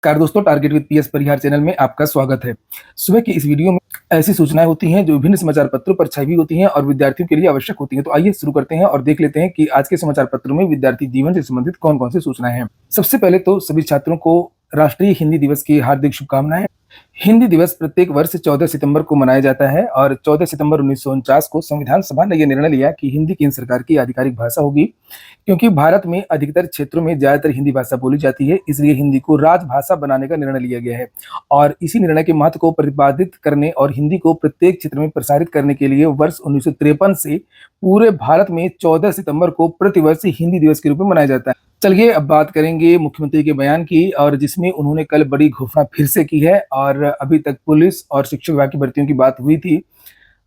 नमस्कार दोस्तों, target with PS Parihar channel में आपका स्वागत है। सुबह की इस वीडियो में ऐसी सूचनाएं होती हैं जो विभिन्न समाचार पत्रों पर छाई हुई होती हैं और विद्यार्थियों के लिए आवश्यक होती हैं। तो आइए शुरू करते हैं और देख लेते हैं कि आज के समाचार पत्रों में विद्यार्थी जीवन से संबंधित कौन-कौन सी सूचनाएं हैं। सबसे पहले तो सभी छात्रों को राष्ट्रीय हिंदी दिवस की हार्दिक शुभकामनाएं। हिंदी दिवस प्रत्येक वर्ष 14 सितंबर को मनाया जाता है और 14 सितंबर 1949 को संविधान सभा ने यह निर्णय लिया कि हिंदी केंद्र सरकार की आधिकारिक भाषा होगी। क्योंकि भारत में अधिकतर क्षेत्रों में ज़्यादातर हिंदी भाषा बोली जाती है, इसलिए हिंदी को राजभाषा बनाने का निर्णय लिया गया है। और इसी निर्णय के महत्व को प्रतिपादित करने और हिंदी को प्रत्येक क्षेत्र में प्रसारित करने के लिए वर्ष 1953 से पूरे भारत में 14 सितंबर को प्रतिवर्ष हिंदी दिवस के रूप में मनाया जाता है। चलिए अब बात करेंगे मुख्यमंत्री के बयान की, और जिसमें उन्होंने कल बड़ी घोषणा फिर से की है। और अभी तक पुलिस और शिक्षा विभाग की भर्तियों की बात हुई थी,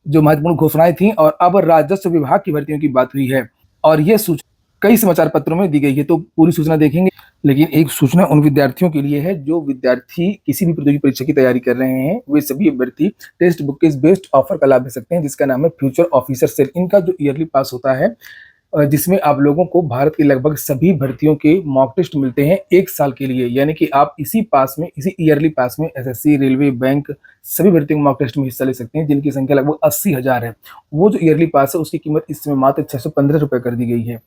जो महत्वपूर्ण घोषणाएं थी, और अब राजस्व विभाग की भर्तियों की बात हुई है। और यह सूचना कई समाचार पत्रों में दी गई है, तो पूरी सूचना देखेंगे। लेकिन एक सूचना उन विद्यार्थियों के लिए है जो विद्यार्थी किसी भी प्रतियोगी परीक्षा की तैयारी कर रहे हैं। वे सभी अभ्यर्थी टेस्ट बुक के इस बेस्ट ऑफर का लाभ ले सकते हैं, जिसका नाम है फ्यूचर ऑफिसर सेल। इनका जो ईयरली पास होता है, जिसमें आप लोगों को भारत की लगभग सभी भर्तियों के मॉक टेस्ट मिलते हैं 1 साल के लिए। यानी कि आप इसी पास में, इसी ईयरली पास में एसएससी, रेलवे, बैंक सभी भर्तियों के मॉक टेस्ट में हिस्सा ले सकते हैं, जिनकी संख्या लगभग 80,000 है। वो जो ईयरली पास है उसकी कीमत इस समय मात्र 615 रुपये कर दी गई है।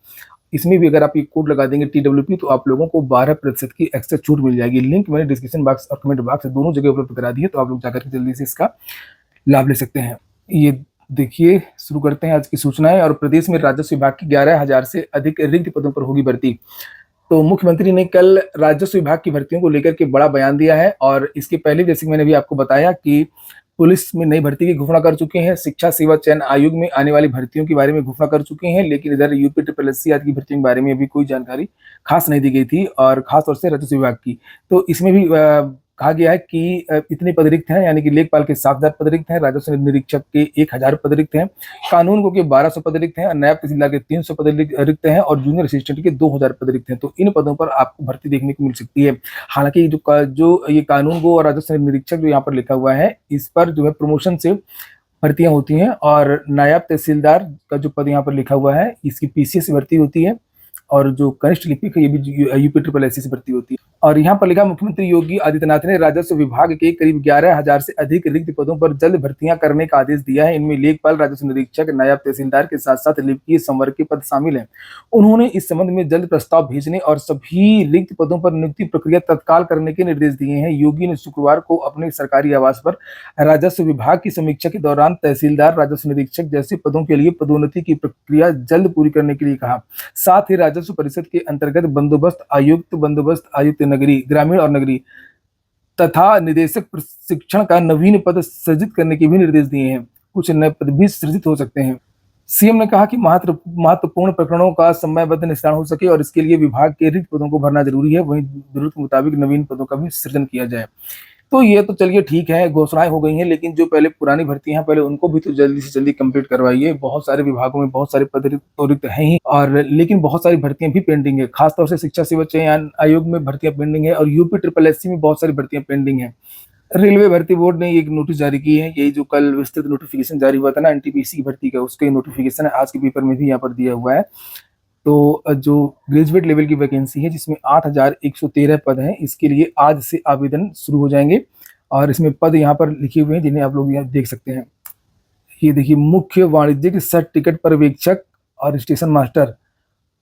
इसमें भी अगर आप ये कोड लगा देंगे TWP, तो आप लोगों को 12% की एक्स्ट्रा छूट मिल जाएगी। लिंक मैंने डिस्क्रिप्शन बॉक्स और कमेंट बॉक्स दोनों जगह उपलब्ध करा दी है, तो आप लोग जाकर के जल्दी से इसका लाभ ले सकते हैं। ये देखिए, शुरू करते हैं आज की सूचनाएं। और प्रदेश में राजस्व विभाग की 11,000 से अधिक रिक्त पदों पर होगी भर्ती। तो मुख्यमंत्री ने कल राजस्व विभाग की भर्तियों को लेकर के बड़ा बयान दिया है। और इसके पहले, जैसे मैंने भी आपको बताया, कि पुलिस में नई भर्ती की घोषणा कर चुके हैं, शिक्षा सेवा चयन आयोग में आने वाली भर्तियों के बारे में घोषणा कर चुके हैं। लेकिन इधर यूपीट्रिपलएससी आदि की भर्तियों के बारे में अभी कोई जानकारी खास नहीं दी गई थी, और खासतौर से राजस्व विभाग की। तो इसमें भी कहा गया है कि इतने पद रिक्त हैं, यानी कि लेखपाल के 7,000 पद रिक्त हैं, राजस्व निरीक्षक के 1,000 पद रिक्त हैं, कानूनगो के 1,200 पद रिक्त हैं, नायब तहसीलदार के 300 पद रिक्त हैं, और जूनियर असिस्टेंट के 2,000 पद रिक्त हैं। तो इन पदों पर आपको भर्ती देखने को मिल सकती है। हालांकि जो ये कानूनगो और राजस्व निरीक्षक जो यहाँ पर लिखा हुआ है, इस पर जो है प्रमोशन से भर्तियां होती हैं। और नायब तहसीलदार का जो पद यहाँ पर लिखा हुआ है, इसकी PCS से भर्ती होती है। और जो कनिष्ठ लिपिक है, ये भी यूपीट्रिपलएससी से भर्ती होती है। और यहाँ पर लिखा, मुख्यमंत्री योगी आदित्यनाथ ने राजस्व विभाग के करीब 11,000 से अधिक रिक्त पदों पर जल्द भर्तियां करने का आदेश दिया है। इनमें लेखपाल, राजस्व निरीक्षक, नायब तहसीलदार के साथ साथ लिपिकीय संवर्ग के पद शामिल हैं। उन्होंने इस संबंध में जल्द प्रस्ताव भेजने और सभी रिक्त पदों पर नियुक्ति प्रक्रिया तत्काल करने के निर्देश दिए हैं। योगी ने शुक्रवार को अपने सरकारी आवास पर राजस्व विभाग की समीक्षा के दौरान तहसीलदार, राजस्व निरीक्षक जैसे पदों के लिए पदोन्नति की प्रक्रिया जल्द पूरी करने के लिए कहा। साथ ही राजस्व परिषद के अंतर्गत बंदोबस्त आयुक्त नगरी, ग्रामीण और नगरी तथा निदेशक प्रशिक्षण का नवीन पद सृजित करने के भी निर्देश दिए हैं। कुछ नए पद भी सृजित हो सकते हैं। सीएम ने कहा कि महत्वपूर्ण प्रकरणों का समयबद्ध निस्तारण हो सके और इसके लिए विभाग के रिक्त पदों को भरना जरूरी है। वहीं जरूरत के मुताबिक नवीन पदों का भी सृजन किया जाए। तो ये तो चलिए ठीक है, घोषणाएं हो गई हैं, लेकिन जो पहले पुरानी भर्तियां हैं, पहले उनको भी तो जल्दी से जल्दी कंप्लीट करवाइए। बहुत सारे विभागों में बहुत सारे पद तो रिक्त हैं ही, और लेकिन बहुत सारी भर्तियां भी पेंडिंग है। खासतौर से शिक्षा सेवा चयन आयोग में भर्तियां पेंडिंग है, और यूपीट्रिपलएससी में बहुत सारी भर्तियां पेंडिंग है। रेलवे भर्ती बोर्ड ने एक नोटिस जारी की है, यही जो कल विस्तृत नोटिफिकेशन जारी हुआ था ना NTPC की भर्ती का, उसके नोटिफिकेशन आज के पेपर में भी यहाँ पर दिया हुआ है। तो जो ग्रेजुएट लेवल की वैकेंसी है, जिसमें 8,113 पद हैं, इसके लिए आज से आवेदन शुरू हो जाएंगे। और इसमें पद यहाँ पर लिखे हुए हैं, जिन्हें आप लोग यहाँ देख सकते हैं। ये देखिए, मुख्य वाणिज्यिक सह टिकट पर्यवेक्षक और स्टेशन मास्टर,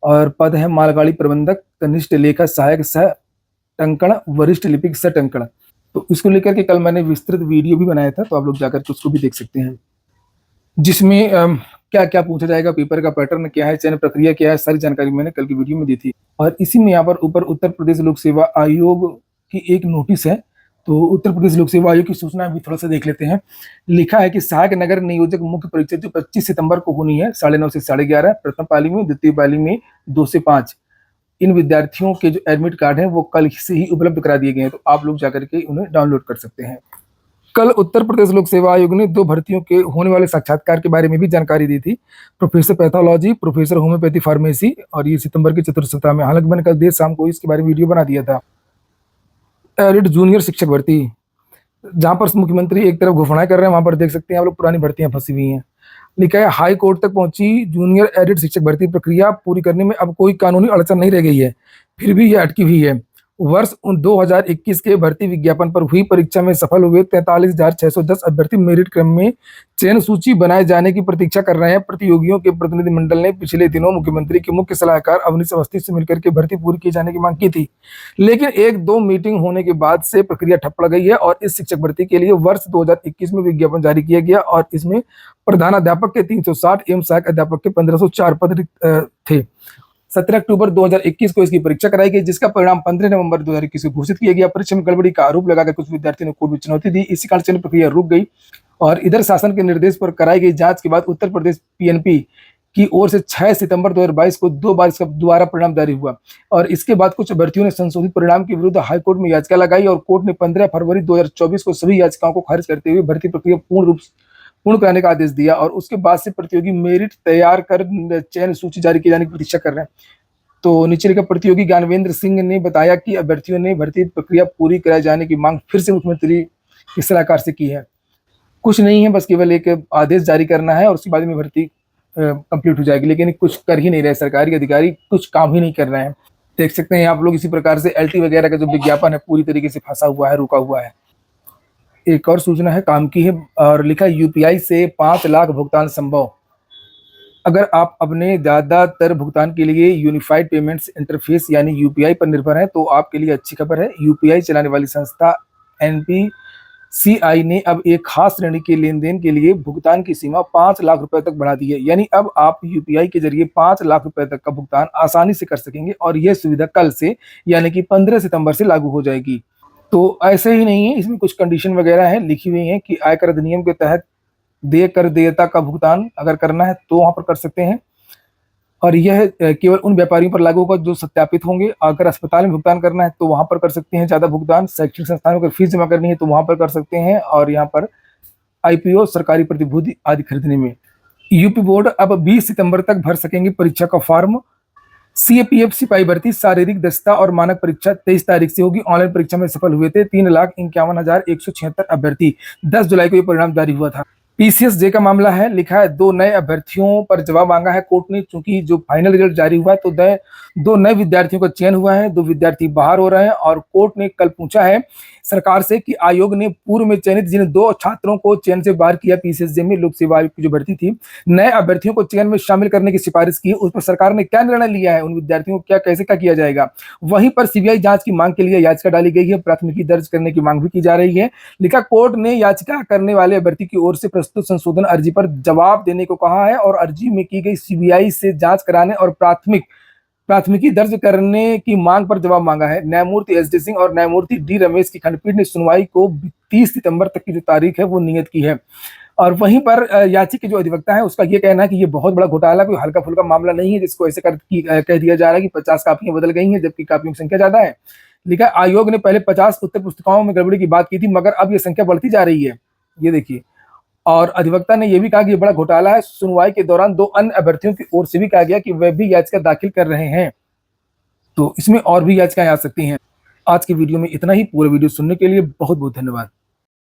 और पद है मालगाड़ी प्रबंधक, कनिष्ठ लेखा सहायक सह टंकण, वरिष्ठ लिपिक सह टंकण। तो इसको लेकर के कल मैंने विस्तृत वीडियो भी बनाया था, तो आप लोग जाकर के उसको भी देख सकते हैं, जिसमें क्या क्या पूछा जाएगा, पेपर का पैटर्न क्या है, चयन प्रक्रिया क्या है, सारी जानकारी मैंने कल की वीडियो में दी थी। और इसी में यहाँ पर ऊपर उत्तर प्रदेश लोक सेवा आयोग की एक नोटिस है। तो उत्तर प्रदेश लोक सेवा आयोग की सूचना भी थोड़ा सा देख लेते हैं। लिखा है कि सहायक नगर नियोजक मुख्य परीक्षा जो 25 सितंबर को होनी है 9:30 से 11:30, प्रथम पाली में, द्वितीय पाली में 2 से 5। इन विद्यार्थियों के जो एडमिट कार्ड हैं वो कल से ही उपलब्ध करा दिए गए हैं, तो आप लोग जाकर के उन्हें डाउनलोड कर सकते हैं। कल उत्तर प्रदेश लोक सेवा आयोग ने 2 भर्तियों के होने वाले साक्षात्कार के बारे में भी जानकारी दी थी। Professor pathology, professor homeopathy pharmacy, और ये सितंबर के चतुर्थ सप्ताह में। हालांकि मैंने कल देर शाम को इसके बारे में वीडियो बना दिया था। एडिड जूनियर शिक्षक भर्ती, जहां पर मुख्यमंत्री एक तरफ घोषणाएं कर रहे हैं, वहां पर देख सकते हैं आप लोग पुरानी भर्तियां फंसी हुई हैं। लिखा है, हाई कोर्ट तक पहुंची जूनियर एडिड शिक्षक भर्ती प्रक्रिया पूरी करने में अब कोई कानूनी अड़चन नहीं रह गई है, फिर भी यह अटकी हुई है। वर्ष 2021 के भर्ती विज्ञापन पर हुई परीक्षा में सफल हुए 43,610 अभ्यर्थी मेरिट क्रम में चयन सूची बनाए जाने की प्रतीक्षा कर रहे हैं। प्रतियोगियों के प्रतिनिधिमंडल ने पिछले दिनों मुख्यमंत्री के मुख्य सलाहकार अवनीश अवस्थी से मिलकर के भर्ती पूरी किए जाने की मांग की थी, लेकिन 1-2 मीटिंग होने के बाद से प्रक्रिया ठप पड़ गई है और इस शिक्षक भर्ती के लिए वर्ष 2021 में विज्ञापन जारी किया गया और इसमें प्रधानाध्यापक के 360 एवं सहायक अध्यापक के 1504 पद थे। 17 अक्टूबर 2021 को इसकी परीक्षा कराई गई, जिसका परिणाम 15 नवंबर 2021 को घोषित किया गया। परीक्षा में गड़बड़ी का आरोप लगाकर कुछ विद्यार्थियों ने कोर्ट में चुनौती दी। इसी कारण चयन प्रक्रिया रुक गई और इधर शासन के निर्देश पर कराई गई जांच के बाद उत्तर प्रदेश पीएनपी की ओर से 6 सितंबर 2022 को 2 बार इसका दोबारा परिणाम जारी हुआ और इसके बाद कुछ अभ्यर्थियों ने संशोधित परिणाम के विरुद्ध हाईकोर्ट में याचिका लगाई और कोर्ट ने 15 फरवरी 2024 को सभी याचिकाओं को खारिज करते हुए भर्ती प्रक्रिया पूर्ण कराने का आदेश दिया और उसके बाद से प्रतियोगी मेरिट तैयार कर चयन सूची जारी किए जाने की प्रतीक्षा कर रहे हैं। तो नीचे लिखा, प्रतियोगी ज्ञानवेंद्र सिंह ने बताया कि अभ्यर्थियों ने भर्ती प्रक्रिया पूरी कराए जाने की मांग फिर से मुख्यमंत्री के सलाहकार से की है। कुछ नहीं है, बस केवल एक आदेश जारी करना है और उसके बाद में भर्ती कंप्लीट हो जाएगी, लेकिन कुछ कर ही नहीं रहे सरकारी अधिकारी, कुछ काम ही नहीं कर रहे हैं। देख सकते हैं आप लोग इसी प्रकार से एलटी वगैरह का जो विज्ञापन है पूरी तरीके से फंसा हुआ है, रुका हुआ है। एक और सूचना है काम की है और लिखा, यूपीआई से 5 लाख भुगतान संभव। अगर आप अपने ज़्यादातर भुगतान के लिए यूनिफाइड पेमेंट्स इंटरफेस यानी यूपीआई पर निर्भर हैं तो आपके लिए अच्छी खबर है। यूपीआई चलाने वाली संस्था एनपीसीआई ने अब एक खास श्रेणी के लेन देन के लिए भुगतान की सीमा 5 लाख रुपए तक बढ़ा दी है। यानी अब आप यूपीआई के जरिए 5 लाख रुपए तक का भुगतान आसानी से कर सकेंगे और यह सुविधा कल से यानी कि 15 सितंबर से लागू हो जाएगी। तो ऐसे ही नहीं है, इसमें कुछ कंडीशन वगैरह है लिखी हुई है कि आयकर अधिनियम के तहत देय कर देयता का भुगतान अगर करना है तो वहां पर कर सकते हैं और यह केवल उन व्यापारियों पर लागू होगा जो सत्यापित होंगे। अगर अस्पताल में भुगतान करना है तो वहां पर कर सकते हैं ज्यादा भुगतान। शैक्षणिक संस्थानों को फीस जमा करनी है तो वहां पर कर सकते हैं और यहाँ पर आईपीओ, सरकारी प्रतिभूति आदि खरीदने में। यूपी बोर्ड अब 20 सितंबर तक भर सकेंगे परीक्षा का फॉर्म। सीएपीएफ सिपाही भर्ती शारीरिक दक्षता और मानक परीक्षा 23 तारीख से होगी। ऑनलाइन परीक्षा में सफल हुए थे 3,51,176 अभ्यर्थी। 10 जुलाई को ये परिणाम जारी हुआ था। पीसीएसजे का मामला है, लिखा है 2 नए अभ्यर्थियों पर जवाब मांगा है कोर्ट ने, चूंकि जो फाइनल रिजल्ट जारी हुआ है तो 2 नए विद्यार्थियों का चयन हुआ है। 2 विद्यार्थी बाहर हो रहे हैं और कोर्ट ने कल पूछा है सरकार से कि आयोग ने पूर्व में चयनित जिन 2 छात्रों को चयन से बाहर किया पीसीएसजे में लोक सेवा आयोग की जो भर्ती थी, नए अभ्यर्थियों को चयन में शामिल करने की सिफारिश की, उस पर सरकार ने क्या निर्णय लिया है, उन विद्यार्थियों को कैसे किया जाएगा। वहीं पर सीबीआई जांच की मांग के लिए याचिका डाली गई है, प्राथमिकी दर्ज करने की मांग भी की जा रही है। लिखा, कोर्ट ने याचिका करने वाले अभ्यर्थी की ओर से प्रस्तुत संशोधन अर्जी पर जवाब देने को कहा है और अर्जी में की गई सीबीआई से जांच कराने और प्राथमिकी दर्ज करने की मांग पर जवाब मांगा है। न्यायमूर्ति एस डी सिंह और न्यायमूर्ति डी रमेश की खंडपीठ ने सुनवाई को 30 सितंबर तक की जो तारीख है वो नियत की है और वहीं पर याचिका के जो अधिवक्ता है उसका ये कहना है कि ये बहुत बड़ा घोटाला, कोई हल्का फुल्का मामला नहीं है जिसको ऐसे कह दिया जा रहा है कि 50 कापियां बदल गई हैं जबकि कापियों की संख्या ज्यादा है। लिखा, आयोग ने पहले 50 उत्तर पुस्तिकाओं में गड़बड़ी की बात की थी मगर अब ये संख्या बढ़ती जा रही है, ये देखिए। और अधिवक्ता ने यह भी कहा कि यह बड़ा घोटाला है। सुनवाई के दौरान 2 अन्य अभ्यर्थियों की ओर से भी कहा गया कि वे भी याचिका दाखिल कर रहे हैं, तो इसमें और भी याचिकाएं आ सकती हैं। आज की वीडियो में इतना ही। पूरे वीडियो सुनने के लिए बहुत बहुत धन्यवाद।